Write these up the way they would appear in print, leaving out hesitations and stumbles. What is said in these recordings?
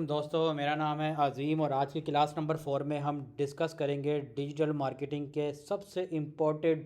दोस्तों, मेरा नाम है अज़ीम और आज की क्लास नंबर 4 में हम डिस्कस करेंगे डिजिटल मार्केटिंग के सबसे इम्पोर्टेंट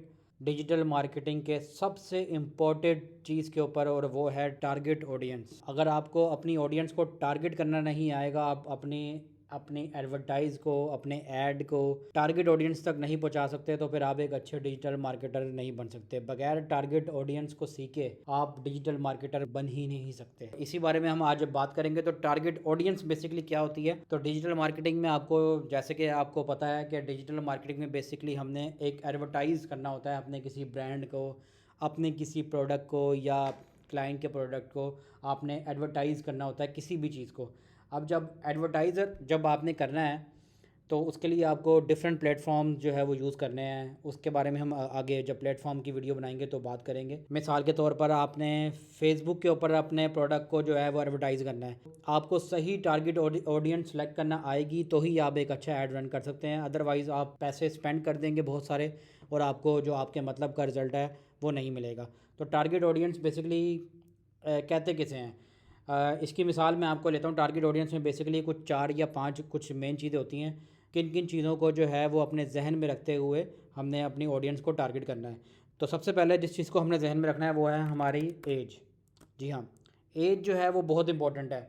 चीज़ के ऊपर, और वो है टारगेट ऑडियंस। अगर आपको अपनी ऑडियंस को टारगेट करना नहीं आएगा, आप अपनी अपनी एडवर्टाइज को, अपने ऐड को टारगेट ऑडियंस तक नहीं पहुंचा सकते, तो फिर आप एक अच्छे डिजिटल मार्केटर नहीं बन सकते। बगैर टारगेट ऑडियंस को सीखे आप डिजिटल मार्केटर बन ही नहीं सकते। इसी बारे में हम आज बात करेंगे। तो टारगेट ऑडियंस बेसिकली क्या होती है? तो डिजिटल मार्केटिंग में आपको, जैसे कि आपको पता है कि डिजिटल मार्केटिंग में बेसिकली हमने एक एडवर्टाइज करना होता है अपने किसी ब्रांड को, अपने किसी प्रोडक्ट को या क्लाइंट के प्रोडक्ट को आपने एडवर्टाइज़ करना होता है किसी भी चीज़ को। अब जब आपने करना है तो उसके लिए आपको डिफरेंट प्लेटफॉर्म जो है वो यूज़ करने हैं। उसके बारे में हम आगे जब प्लेटफॉर्म की वीडियो बनाएंगे तो बात करेंगे। मिसाल के तौर पर आपने फेसबुक के ऊपर अपने प्रोडक्ट को जो है वो एडवर्टाइज़ करना है। आपको सही टारगेट ऑडियंस सेलेक्ट करना आएगी तो ही आप एक अच्छा ऐड रन कर सकते हैं। अदरवाइज़ आप पैसे स्पेंड कर देंगे बहुत सारे और आपको जो आपके मतलब का रिज़ल्ट है वो नहीं मिलेगा। तो टारगेट ऑडियंस बेसिकली कहते किसे हैं? इसकी मिसाल मैं आपको लेता हूँ। टारगेट ऑडियंस में बेसिकली कुछ 4 या 5 कुछ मेन चीज़ें होती हैं। किन किन चीज़ों को जो है वो अपने जहन में रखते हुए हमने अपनी ऑडियंस को टारगेट करना है। तो सबसे पहले जिस चीज़ को हमने जहन में रखना है वो है हमारी एज। जी हाँ, एज जो है वो बहुत इंपॉर्टेंट है,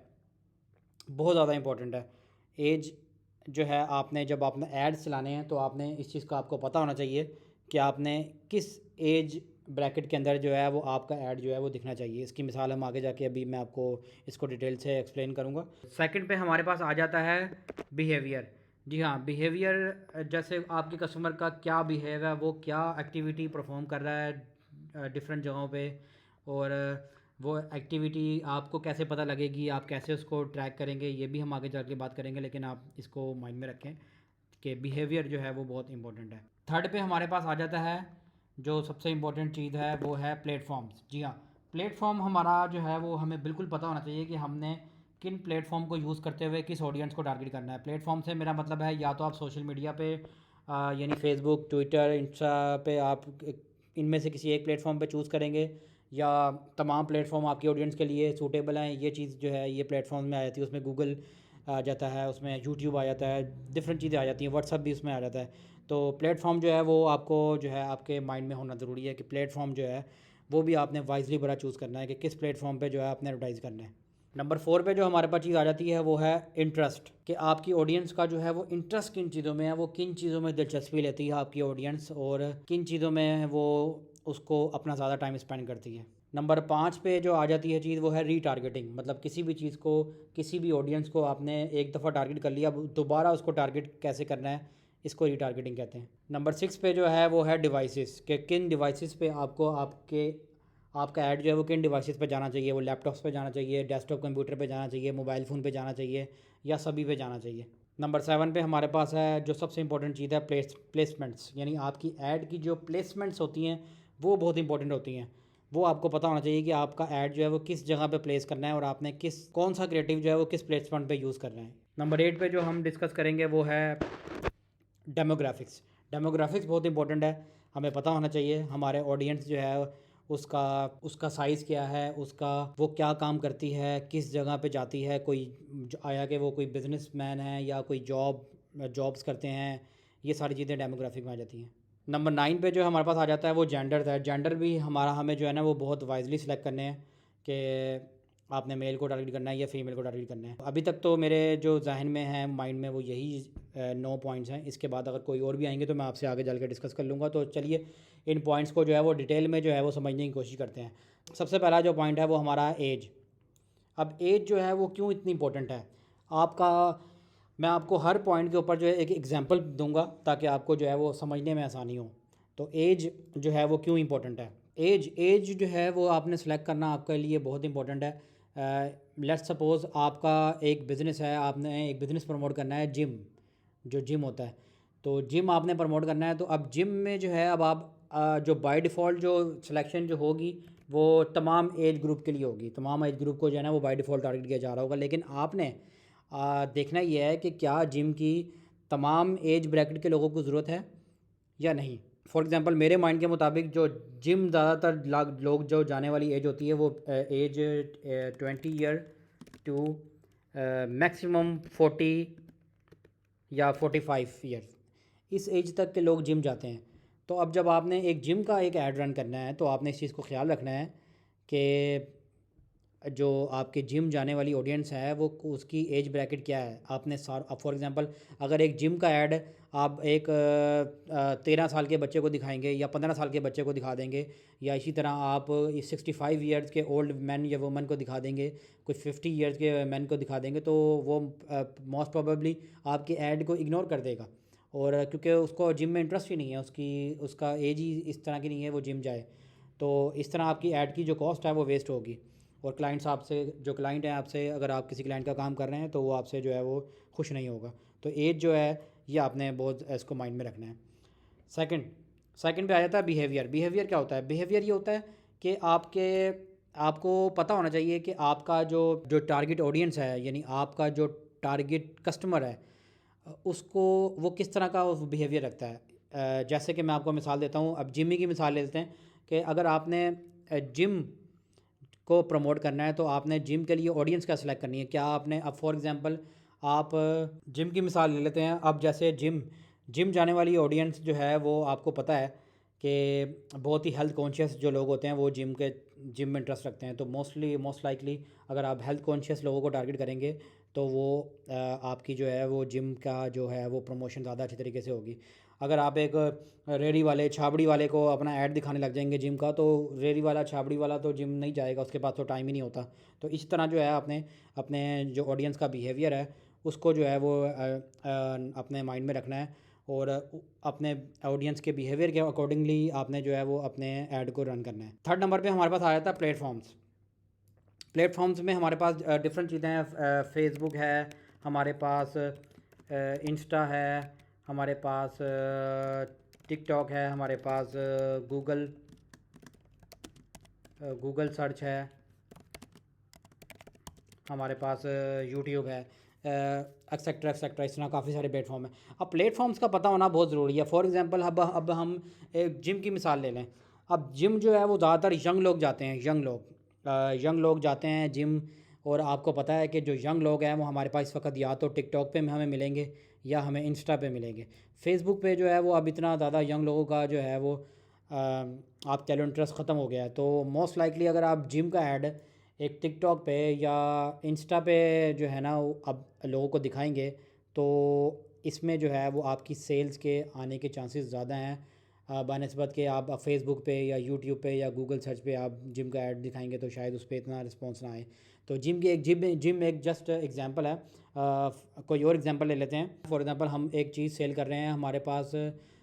बहुत ज़्यादा इंपॉर्टेंट है। एज जो है, आपने जब आपने एड्स चलाने हैं तो आपने इस चीज़ का आपको पता होना चाहिए कि आपने किस एज ब्रैकेट के अंदर जो है वो आपका ऐड जो है वो दिखना चाहिए। इसकी मिसाल हम आगे जाके अभी मैं आपको इसको डिटेल से एक्सप्लेन करूँगा। सेकंड पे हमारे पास आ जाता है बिहेवियर। जी हाँ, बिहेवियर जैसे आपके कस्टमर का क्या बिहेव है, वो क्या एक्टिविटी परफॉर्म कर रहा है डिफरेंट जगहों पे, और वो एक्टिविटी आपको कैसे पता लगेगी, आप कैसे उसको ट्रैक करेंगे, ये भी हम आगे जाके बात करेंगे। लेकिन आप इसको माइंड में रखें कि बिहेवियर जो है वो बहुत इंपॉर्टेंट है। थर्ड पे हमारे पास आ जाता है जो सबसे इम्पोर्टेंट चीज़ है, वो है प्लेटफॉर्म्स। जी हाँ, प्लेटफॉर्म हमारा जो है वो हमें बिल्कुल पता होना चाहिए कि हमने किन प्लेटफॉर्म को यूज़ करते हुए किस ऑडियंस को टारगेट करना है। प्लेटफॉर्म से मेरा मतलब है या तो आप सोशल मीडिया पे यानी फेसबुक, ट्विटर, इंस्टा पे आप इनमें से किसी एक प्लेटफॉर्म पे चूज़ करेंगे, या तमाम प्लेटफॉर्म आपकी ऑडियंस के लिए सूटेबल हैं। ये चीज़ जो है ये प्लेटफॉर्म में आ जाती है, उसमें गूगल आ जाता है, उसमें यूट्यूब आ जाता है, डिफरेंट चीज़ें आ जाती हैं, व्हाट्सअप भी उसमें आ जाता है। तो प्लेटफॉर्म जो है वो आपको जो है आपके माइंड में होना ज़रूरी है कि प्लेटफॉर्म जो है वो भी आपने वाइजली बड़ा चूज़ करना है कि किस प्लेटफॉर्म पे जो है आपने एडवर्टाइज़ करना है। नंबर 4 पे जो हमारे पास चीज़ आ जाती है वो है इंटरेस्ट, कि आपकी ऑडियंस का जो है वो इंटरेस्ट किन चीज़ों में है, वो किन चीज़ों में दिलचस्पी लेती है आपकी ऑडियंस, और किन चीज़ों में वो उसको अपना ज़्यादा टाइम स्पेंड करती है। नंबर 5 पे जो आ जाती है चीज़ वो है रीटारगेटिंग, मतलब किसी भी चीज़ को, किसी भी ऑडियंस को आपने एक दफ़ा टारगेट कर लिया, अब दोबारा उसको टारगेट कैसे करना है, इसको रीटारगेटिंग कहते हैं। नंबर 6 पे जो है वो है डिवाइसेस, कि किन डिवाइसेस पे आपको आपका ऐड जो है वो किन डिवाइसेस पे जाना चाहिए। वो लैपटॉप्स पे जाना चाहिए, डेस्कटॉप कंप्यूटर पे जाना चाहिए, मोबाइल फ़ोन पे जाना चाहिए, या सभी पे जाना चाहिए। नंबर 7 पे हमारे पास है जो सबसे इंपॉर्टेंट चीज़ है, प्लेसमेंट्स, यानी आपकी ऐड की जो प्लेसमेंट्स होती हैं वो बहुत इंपॉर्टेंट होती हैं। वो आपको पता होना चाहिए कि आपका ऐड जो है वो किस जगह पे प्लेस करना है, और आपने कौन सा क्रिएटिव जो है वो किस प्लेसमेंट पे यूज़ करना है। नंबर 8 पे जो हम डिस्कस करेंगे वो है डेमोग्राफिक्स। डेमोग्राफिक्स बहुत इंपॉर्टेंट है, हमें पता होना चाहिए हमारे ऑडियंस जो है उसका उसका साइज़ क्या है, उसका वो क्या काम करती है, किस जगह पे जाती है, कोई आया कि वो कोई बिजनेसमैन है या कोई जॉब्स करते हैं। ये सारी चीज़ें डेमोग्राफिक में आ जाती हैं। नंबर 9 पे जो हमारे पास आ जाता है वो जेंडर है। जेंडर भी हमें जो है ना वो बहुत वाइजली सिलेक्ट करने हैं कि आपने मेल को टारगेट करना है या फीमेल को टारगेट करना है। अभी तक तो मेरे जो जहन में है, माइंड में, वो यही 9 पॉइंट्स हैं। इसके बाद अगर कोई और भी आएंगे तो मैं आपसे आगे चल के डिस्कस कर लूँगा। तो चलिए इन पॉइंट्स को जो है वो डिटेल में जो है वो समझने की कोशिश करते हैं। सबसे पहला जो पॉइंट है वो हमारा एज। अब एज जो है वो क्यों इतनी इंपॉर्टेंट है आपका, मैं आपको हर पॉइंट के ऊपर जो है एक एग्जांपल दूंगा ताकि आपको जो है वो समझने में आसानी हो। तो एज जो है वो क्यों इंपॉर्टेंट है? एज जो है वो आपने सेलेक्ट करना आपके लिए बहुत इंपॉर्टेंट है। लेट्स सपोज़ आपका एक बिज़नेस है, आपने एक बिज़नेस प्रमोट करना है, जिम होता है। तो जिम आपने प्रमोट करना है, तो अब जिम में जो है अब आप जो बाय डिफ़ॉल्ट जो सिलेक्शन जो होगी वो तमाम एज ग्रुप के लिए होगी। तमाम एज ग्रुप को जो है ना वो बाय डिफ़ॉल्ट टारगेट किया जा रहा होगा। लेकिन आपने देखना ये है कि क्या जिम की तमाम एज ब्रैकेट के लोगों को ज़रूरत है या नहीं। फॉर एग्ज़ाम्पल मेरे माइंड के मुताबिक जो जिम ज़्यादातर लोग जो जाने वाली एज होती है वो एज 20 ईयर टू मैक्सिमम 40 या 45 ईयर्स, इस एज तक के लोग जिम जाते हैं। तो अब जब आपने एक जिम का एक ऐड रन करना है तो आपने इस चीज़ को ख्याल रखना है कि जो आपके जिम जाने वाली ऑडियंस है वो उसकी एज ब्रैकेट क्या है। आपने फॉर एग्जांपल अगर एक जिम का ऐड आप एक 13 साल के बच्चे को दिखाएंगे या 15 साल के बच्चे को दिखा देंगे, या इसी तरह आप 65 ईयर्स के ओल्ड मैन या वुमन को दिखा देंगे, कोई 50 ईयर्स के मैन को दिखा देंगे, तो वो मोस्ट प्रोबेबली आपके ऐड को इग्नोर कर देगा। और क्योंकि उसको जिम में इंटरेस्ट ही नहीं है, उसका एज ही इस तरह की नहीं है वो जिम जाए, तो इस तरह आपकी ऐड की जो कॉस्ट है वो वेस्ट होगी। और क्लाइंट्स आपसे, जो क्लाइंट हैं आपसे, अगर आप किसी क्लाइंट का काम कर रहे हैं तो वो आपसे जो है वो खुश नहीं होगा। तो एज जो है ये आपने बहुत इसको माइंड में रखना है। सेकंड सेकंड पे आ जाता है बिहेवियर। बिहेवियर क्या होता है? बिहेवियर ये होता है कि आपको पता होना चाहिए कि आपका जो जो टारगेट ऑडियंस है, यानी आपका जो टारगेट कस्टमर है, उसको वो किस तरह का बिहेवियर रखता है। जैसे कि मैं आपको मिसाल देता हूँ, अब जिम की मिसाल ले लेते हैं कि अगर आपने जिम को प्रमोट करना है तो आपने जिम के लिए ऑडियंस क्या सिलेक्ट करनी है। क्या आपने, अब फॉर एग्जांपल आप जिम की मिसाल ले लेते हैं। अब जैसे जिम जिम जाने वाली ऑडियंस जो है वो आपको पता है कि बहुत ही हेल्थ कॉन्शियस जो लोग होते हैं वो जिम में इंटरेस्ट रखते हैं। तो मोस्ट लाइकली अगर आप हेल्थ कॉन्शियस लोगों को टारगेट करेंगे तो वो आपकी जो है वो जिम का जो है वो प्रमोशन ज़्यादा अच्छी तरीके से होगी। अगर आप एक रेडी वाले छाबड़ी वाले को अपना ऐड दिखाने लग जाएंगे जिम का, तो रेडी वाला छाबड़ी वाला तो जिम नहीं जाएगा, उसके पास तो टाइम ही नहीं होता। तो इस तरह जो है आपने अपने जो ऑडियंस का बिहेवियर है उसको जो है वो अपने माइंड में रखना है, और अपने ऑडियंस के बिहेवियर के अकॉर्डिंगली आपने जो है वो अपने ऐड को रन करना है। थर्ड नंबर पे हमारे पास आ जाता है प्लेटफॉर्म्स। प्लेटफॉर्म्स में हमारे पास डिफरेंट चीज़ें हैं। फेसबुक है, हमारे पास इंस्टा है, हमारे पास टिकटॉक है, हमारे पास गूगल गूगल सर्च है, हमारे पास यूट्यूब है, एक्सेट्रा एक्सेट्रा। इस तरह काफ़ी सारे प्लेटफॉर्म हैं। अब प्लेटफॉर्म्स का पता होना बहुत ज़रूरी है। फॉर एग्जांपल अब हम एक जिम की मिसाल ले लें। अब जिम जो है वो ज़्यादातर यंग लोग जाते हैं, यंग लोग जाते हैं जिम। और आपको पता है कि जो यंग लोग हैं वो हमारे पास इस वक्त या तो टिकटॉक पे हमें मिलेंगे या हमें इंस्टा पे मिलेंगे। फेसबुक पे जो है वो अब इतना ज़्यादा यंग लोगों का जो है वो आप कह लो इंटरेस्ट ख़त्म हो गया है। तो मोस्ट लाइकली अगर आप जिम का ऐड एक टिकटॉक पे या इंस्टा पे जो है ना वो अब लोगों को दिखाएंगे, तो इसमें जो है वो आपकी सेल्स के आने के चांसेस ज़्यादा हैं बनस्बत के आप फेसबुक पे या यूट्यूब पे या गूगल सर्च पे आप जिम का ऐड दिखाएंगे तो शायद उस पर इतना रिस्पॉन्स ना आए। तो जिम एक जस्ट एग्जांपल है। कोई और एग्जांपल ले लेते हैं। फॉर एग्जांपल हम एक चीज़ सेल कर रहे हैं, हमारे पास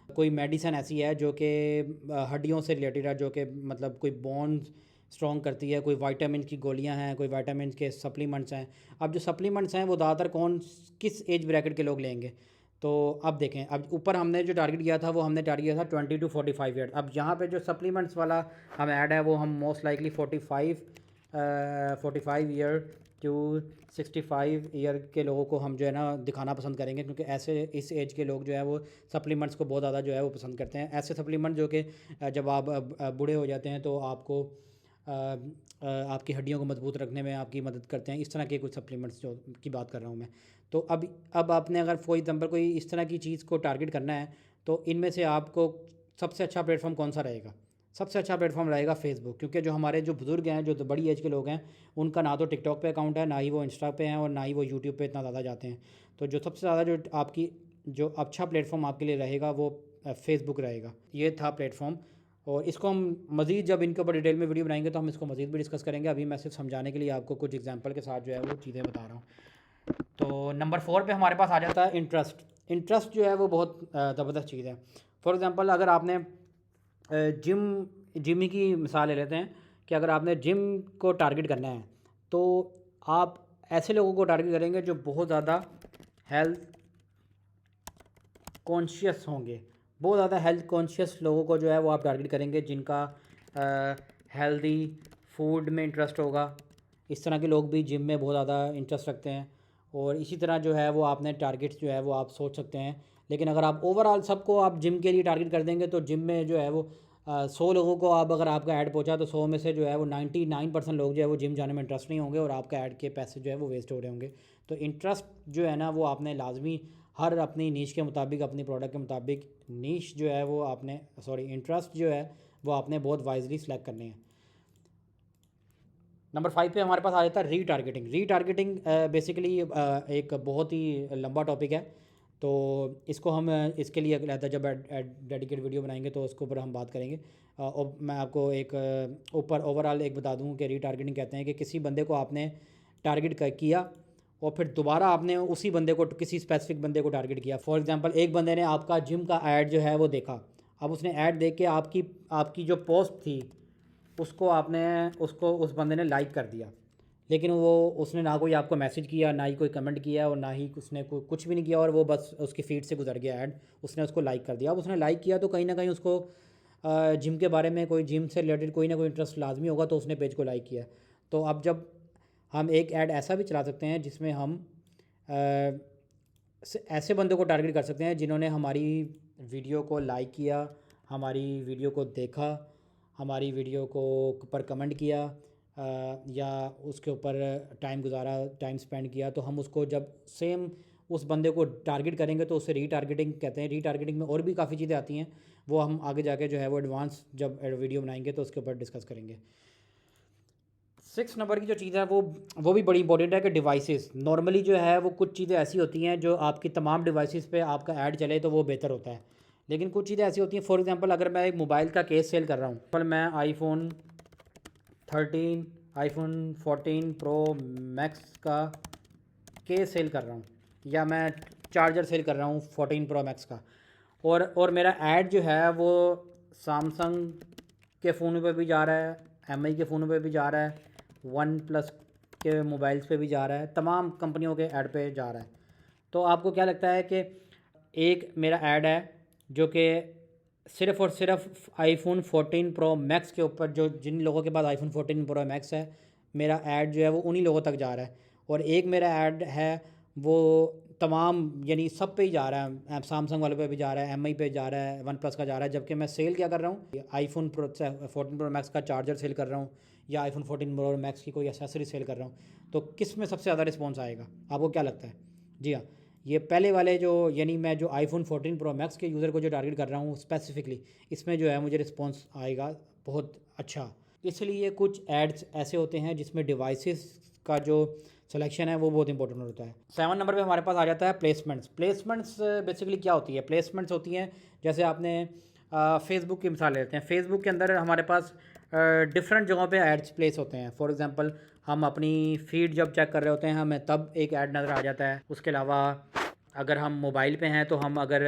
कोई मेडिसिन ऐसी है जो कि हड्डियों से रिलेटेड है, जो कि मतलब कोई बोन्स स्ट्रॉन्ग करती है, कोई विटामिन की गोलियां हैं, कोई विटामिन के सप्लीमेंट्स हैं। अब जो सप्लीमेंट्स हैं वो ज़्यादातर किस एज ब्रैकेट के लोग लेंगे। तो अब देखें, अब ऊपर हमने जो टारगेट किया था वो हमने टारगेट किया था 20 to 45 ईयर। अब यहाँ पे जो सप्लीमेंट्स वाला हम ऐड है वो हम most likely 45 year to 65 year के लोगों को हम जो है ना दिखाना पसंद करेंगे, क्योंकि ऐसे इस एज के लोग जो है वो सप्लीमेंट्स को बहुत ज़्यादा जो है वो पसंद करते हैं। ऐसे सप्लीमेंट जो कि जब आप बूढ़े हो जाते हैं तो आपको आपकी हड्डियों को मजबूत रखने में आपकी मदद करते हैं। इस तरह के कुछ सप्लीमेंट्स जो की बात कर रहा हूँ मैं। तो अब आपने अगर फॉर एग्जांपल कोई इस तरह की चीज़ को टारगेट करना है तो इनमें से आपको सबसे अच्छा प्लेटफॉर्म कौन सा रहेगा? सबसे अच्छा प्लेटफॉर्म रहेगा फेसबुक, क्योंकि जो हमारे जो बुज़ुर्ग हैं, जो बड़ी एज के लोग हैं, उनका ना तो टिकटॉक पे अकाउंट है, ना ही वो इंस्टा पे हैं, और ना ही वो यूट्यूब पे इतना ज़्यादा जाते हैं। तो जो सबसे ज़्यादा जो अच्छा प्लेटफॉर्म आपके लिए रहेगा वो फेसबुक रहेगा। ये था प्लेटफॉर्म। और इसको हम मज़ीद जब इनके ऊपर डिटेल में वीडियो बनाएंगे तो हम इसको मज़ीद भी डिस्कस करेंगे। अभी मैं सिर्फ समझाने के लिए आपको कुछ एग्जांपल के साथ जो है वो चीज़ें बता रहा हूँ। तो नंबर 4 पे हमारे पास आ जाता है इंटरेस्ट। इंटरेस्ट जो है वो बहुत ज़बरदस्त चीज़ है। फॉर एग्ज़ाम्पल अगर आपने जिम की मिसाल ले लेते हैं कि अगर आपने जिम को टारगेट करना है तो आप ऐसे लोगों को टारगेट करेंगे जो बहुत ज़्यादा हेल्थ कॉन्शियस होंगे। बहुत ज़्यादा हेल्थ कॉन्शियस लोगों को जो है वो आप टारगेट करेंगे, जिनका हेल्दी फूड में इंटरेस्ट होगा। इस तरह के लोग भी जिम में बहुत ज़्यादा इंटरेस्ट रखते हैं। और इसी तरह जो है वो आपने टारगेट्स जो है वो आप सोच सकते हैं। लेकिन अगर आप ओवरऑल सबको आप जिम के लिए टारगेट कर देंगे तो जिम में जो है वो 100 लोगों को आप अगर आपका ऐड पहुंचा तो 100 में से जो है वो 99% लोग जो है वो जिम जाने में इंटरेस्ट नहीं होंगे और आपका ऐड के पैसे जो है वो वेस्ट हो रहे होंगे। तो इंटरेस्ट जो है ना वो आपने लाजमी हर अपनी नीश के मुताबिक, अपनी प्रोडक्ट के मुताबिक नीश जो है वो आपने इंटरेस्ट जो है वो आपने बहुत वाइजली सेलेक्ट करने हैं। नंबर 5 पे हमारे पास आ जाता है रीटारगेटिंग। रीटारगेटिंग बेसिकली एक बहुत ही लंबा टॉपिक है, तो इसको हम इसके लिए रहता है जब डेडिकेट वीडियो बनाएंगे तो उसके ऊपर हम बात करेंगे। और मैं आपको एक ऊपर ओवरऑल एक बता दूं कि रीटारगेटिंग कहते हैं कि किसी बंदे को आपने टारगेट किया और फिर दोबारा आपने उसी बंदे को, किसी स्पेसिफिक बंदे को टारगेट किया। फॉर एग्जांपल एक बंदे ने आपका जिम का ऐड जो है वो देखा, अब उसने ऐड देख के आपकी आपकी जो पोस्ट थी उसको उस बंदे ने लाइक कर दिया, लेकिन वो उसने ना कोई आपको मैसेज किया, ना ही कोई कमेंट किया और ना ही उसने कुछ भी नहीं किया और वो बस उसकी फीड से गुजर गया ऐड, उसने उसको लाइक कर दिया। अब उसने लाइक किया तो कहीं ना कहीं उसको जिम के बारे में, कोई जिम से रिलेटेड कोई ना कोई इंटरेस्ट लाजमी होगा, तो उसने पेज को लाइक किया। तो अब जब हम एक ऐड ऐसा भी चला सकते हैं जिसमें हम ऐसे बंदों को टारगेट कर सकते हैं जिन्होंने हमारी वीडियो को लाइक किया, हमारी वीडियो को देखा, हमारी वीडियो को पर कमेंट किया या उसके ऊपर टाइम गुजारा, टाइम स्पेंड किया। तो हम उसको जब सेम उस बंदे को टारगेट करेंगे तो उसे रीटारगेटिंग कहते हैं। रीटारगेटिंग में और भी काफ़ी चीज़ें आती हैं, वो हम आगे जाके जो है वो एडवांस जब वीडियो बनाएंगे तो उसके ऊपर डिस्कस करेंगे। 6 नंबर की जो चीज़ है वो भी बड़ी इंपॉर्टेंट है कि डिवाइसेस। नॉर्मली जो है वो कुछ चीज़ें ऐसी होती हैं जो आपकी तमाम डिवाइसेस पे आपका ऐड चले तो वो बेहतर होता है, लेकिन कुछ चीज़ें ऐसी होती हैं, फॉर एग्जांपल अगर मैं एक मोबाइल का केस सेल कर रहा हूँ, पर मैं आईफोन 13, आईफोन 14 प्रो मैक्स का केस सेल कर रहा हूँ, या मैं चार्जर सेल कर रहा हूँ 14 प्रो मैक्स का, और मेरा ऐड जो है वो सैमसंग के फ़ोन पे भी जा रहा है, एमआई के फ़ोनों पे भी जा रहा है, वन प्लस के मोबाइल्स पे भी जा रहा है, तमाम कंपनियों के ऐड पे जा रहा है। तो आपको क्या लगता है कि एक मेरा ऐड है जो कि सिर्फ़ और सिर्फ आईफोन 14 प्रो मैक्स के ऊपर, जो जिन लोगों के पास आईफोन 14 प्रो मैक्स है, मेरा ऐड जो है वो उन्हीं लोगों तक जा रहा है, और एक मेरा ऐड है वो तमाम यानी सब पे ही जा रहा है, सैमसंग वाले पे भी जा रहा है, एमआई पे जा रहा है, वन प्लस का जा रहा है, जबकि मैं सेल क्या कर रहा हूँ, आईफोन 14 प्रो मैक्स का चार्जर सेल कर रहा हूँ या आईफोन 14 प्रो मैक्स की कोई एसेसरी सेल कर रहा हूँ। तो किस में सबसे ज़्यादा रिस्पॉन्स आएगा, आपको क्या लगता है? जी हाँ, ये पहले वाले जो, यानी मैं जो आईफोन 14 प्रो मैक्स के यूज़र को जो टारगेट कर रहा हूँ स्पेसिफिकली, इसमें जो है मुझे रिस्पॉन्स आएगा बहुत अच्छा। इसलिए कुछ एड्स ऐसे होते हैं जिसमें डिवाइसेस का जो सिलेक्शन है वो बहुत इंपॉर्टेंट होता है। 7 नंबर पे हमारे पास आ जाता है प्लेसमेंट्स। प्लेसमेंट्स बेसिकली क्या होती है? प्लेसमेंट्स होती हैं, जैसे आपने फेसबुक की मिसाल लेते हैं। फेसबुक के अंदर हमारे पास डिफरेंट जगहों पे एड्स प्लेस होते हैं। फॉर एग्जांपल हम अपनी फीड जब चेक कर रहे होते हैं हमें तब एक ऐड नज़र आ जाता है। उसके अलावा अगर हम मोबाइल पे हैं तो हम अगर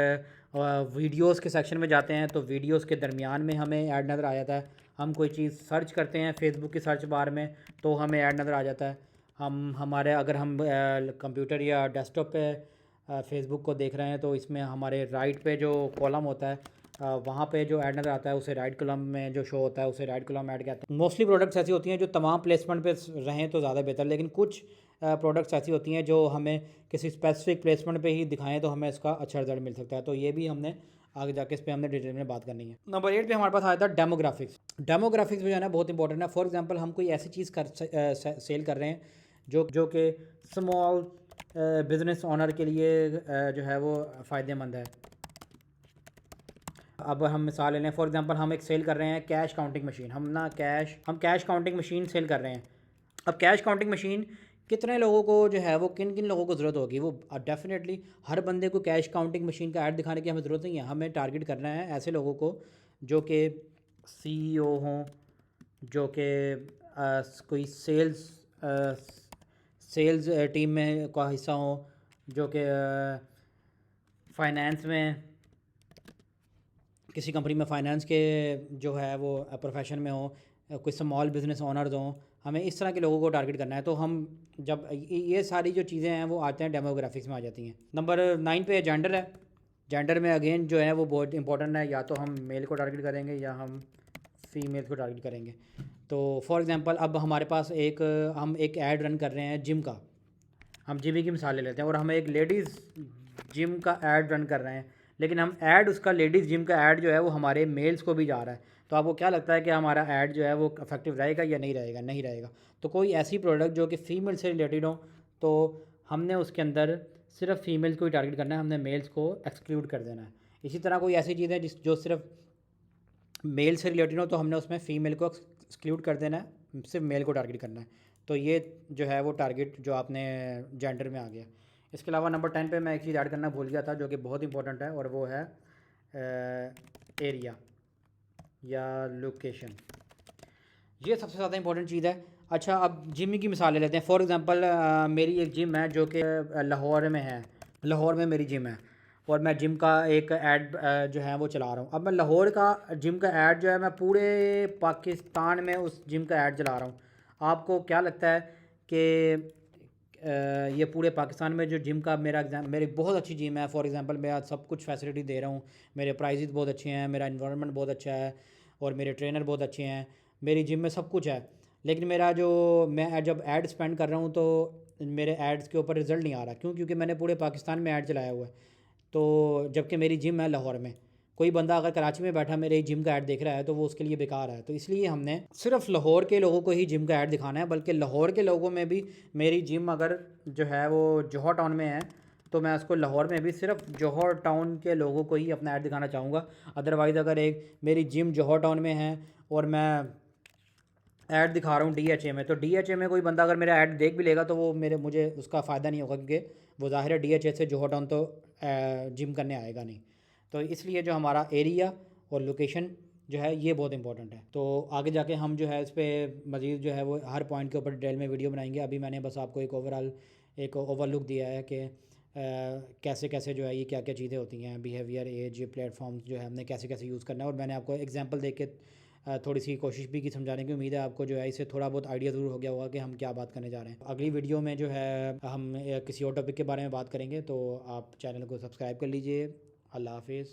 वीडियोस के सेक्शन में जाते हैं तो वीडियोस के दरमियान में हमें ऐड नज़र आ जाता है। हम कोई चीज़ सर्च करते हैं फेसबुक की सर्च बार में तो हमें ऐड नज़र आ जाता है। अगर हम कंप्यूटर या डेस्कटॉप पे फेसबुक को देख रहे हैं तो इसमें हमारे राइट पे जो कॉलम होता है वहाँ पे जो ऐड नज़र आता है उसे राइट कॉलम में जो शो होता है उसे राइट कॉलम ऐड कहते हैं। मोस्टली प्रोडक्ट्स ऐसी होती हैं जो तमाम प्लेसमेंट पे रहें तो ज़्यादा बेहतर, लेकिन कुछ प्रोडक्ट्स ऐसी होती हैं जो हमें किसी स्पेसिफिक प्लेसमेंट पे ही दिखाएं तो हमें इसका अच्छा रिजल्ट मिल सकता है। तो ये भी हमने आगे जाके इस पर हमने डिटेल में बात करनी है। नंबर 8 पे हमारे पास आया था डेमोग्राफिक्स। डेमोग्राफिक्स जो है ना बहुत इंपॉर्टेंट है। फॉर एग्जांपल हम कोई ऐसी चीज़ सेल कर रहे हैं जो कि स्मॉल बिजनेस ओनर के लिए जो है वो फ़ायदेमंद है। अब हम मिसाल ले लें, फॉर एग्जांपल हम एक सेल कर रहे हैं कैश काउंटिंग मशीन। हम कैश काउंटिंग मशीन सेल कर रहे हैं। अब कैश काउंटिंग मशीन कितने लोगों को जो है वो किन किन लोगों को ज़रूरत होगी? वो डेफिनेटली हर बंदे को कैश काउंटिंग मशीन का ऐड दिखाने की हमें ज़रूरत नहीं है। हमें टारगेट करना है ऐसे लोगों को जो कि CEO हों, जो कि कोई सेल्स टीम में का हिस्सा हो, जो कि फाइनेंस में किसी कंपनी में फाइनेंस के जो है वो प्रोफेशन में हो, कोई स्मॉल बिजनेस ओनर्स हों। हमें इस तरह के लोगों को टारगेट करना है। तो हम जब ये सारी जो चीज़ें हैं वो आते हैं डेमोग्राफिक्स में आ जाती हैं। नंबर 9 पे जेंडर है। जेंडर में अगेन जो है वो बहुत इंपॉर्टेंट है, या तो हम मेल को टारगेट करेंगे या हम फीमेल को टारगेट करेंगे। तो फॉर एग्जांपल अब हमारे पास हम एक ऐड रन कर रहे हैं जिम का, हम जिम की मिसाल ले लेते हैं, और हम एक लेडीज़ जिम का ऐड रन कर रहे हैं, लेकिन हम ऐड उसका लेडीज़ जिम का ऐड जो है वो हमारे मेल्स को भी जा रहा है। तो तो आपको क्या लगता है कि हमारा ऐड जो है वो इफेक्टिव रहेगा या नहीं रहेगा? नहीं रहेगा। तो कोई ऐसी प्रोडक्ट जो कि फ़ीमेल से रिलेटेड हो, तो हमने उसके अंदर सिर्फ फीमेल्स को ही टारगेट करना है, हमने मेल्स को एक्सक्लूड कर देना है। इसी तरह कोई ऐसी चीज़ है जो सिर्फ मेल से रिलेटेड हो, तो हमने उसमें फ़ीमेल को एक्सक्लूड कर देना है, सिर्फ मेल को टारगेट करना है। तो ये जो है वो टारगेट जो आपने जेंडर में आ गया। इसके अलावा नंबर 10 पे मैं एक चीज़ ऐड करना भूल गया था जो कि बहुत इंपॉर्टेंट है, और वो है एरिया या लोकेशन। ये सबसे ज़्यादा इंपॉर्टेंट चीज़ है। अच्छा, अब जिम की मिसाल ले लेते हैं। फॉर एग्ज़ाम्पल मेरी एक जिम है जो कि लाहौर में है, लाहौर में मेरी जिम है, और मैं जिम का एक ऐड जो है वो चला रहा हूँ। अब मैं लाहौर का जिम का ऐड जो है मैं पूरे पाकिस्तान में उस जिम का ऐड चला रहा हूँ। आपको क्या लगता है कि ये पूरे पाकिस्तान में जो जिम का मेरी बहुत अच्छी जिम है, फॉर एग्ज़ाम्पल मैं आज सब कुछ फैसिलिटी दे रहा हूँ, मेरे प्राइजेज़ बहुत अच्छे हैं, मेरा इन्वायरमेंट बहुत अच्छा है, और मेरे ट्रेनर बहुत अच्छे हैं, मेरी जिम में सब कुछ है, लेकिन मेरा जो मैं जब ऐड स्पेंड कर रहा हूँ तो मेरे एड्स के ऊपर रिज़ल्ट नहीं आ रहा। क्यों? क्योंकि मैंने पूरे पाकिस्तान में ऐड चलाया हुआ है। तो जबकि मेरी जिम है लाहौर में। कोई बंदा अगर कराची में बैठा मेरे जिम का ऐड देख रहा है तो वो उसके लिए बेकार है। तो इसलिए हमने सिर्फ लाहौर के लोगों को ही जिम का ऐड दिखाना है, बल्कि लाहौर के लोगों में भी मेरी जिम अगर जो है वो जौहर टाउन में है तो मैं उसको लाहौर में भी सिर्फ जौहर टाउन के लोगों को ही अपना ऐड दिखाना चाहूँगा। अदरवाइज़ अगर एक मेरी जिम जौहर टाउन में है और मैं ऐड दिखा रहा हूँ डीएचए में, तो डीएचए में कोई बंदा अगर मेरा ऐड देख भी लेगा तो वो मुझे उसका फ़ायदा नहीं होगा, क्योंकि वो ज़ाहिर है डीएचए से जौहर टाउन तो जिम करने आएगा नहीं। तो इसलिए जो हमारा एरिया और लोकेशन जो है ये बहुत इंपॉर्टेंट है। तो आगे जाके हम जो है इस पर मज़ीद जो है वो हर पॉइंट के ऊपर डिटेल में वीडियो बनाएंगे। अभी मैंने बस आपको एक ओवरलुक दिया है कि कैसे कैसे जो है ये क्या क्या चीज़ें होती हैं, बिहेवियर, एज, प्लेटफॉर्म्स जो है हमने कैसे कैसे यूज़ करना है, और मैंने आपको एग्जांपल दे के थोड़ी सी कोशिश भी की समझाने की। उम्मीद है आपको जो है इससे थोड़ा बहुत आइडिया ज़रूर हो गया होगा कि हम क्या बात करने जा रहे हैं। अगली वीडियो में जो है हम किसी और टॉपिक के बारे में बात करेंगे, तो आप चैनल को सब्सक्राइब कर लीजिए। अल्लाह हाफिज़।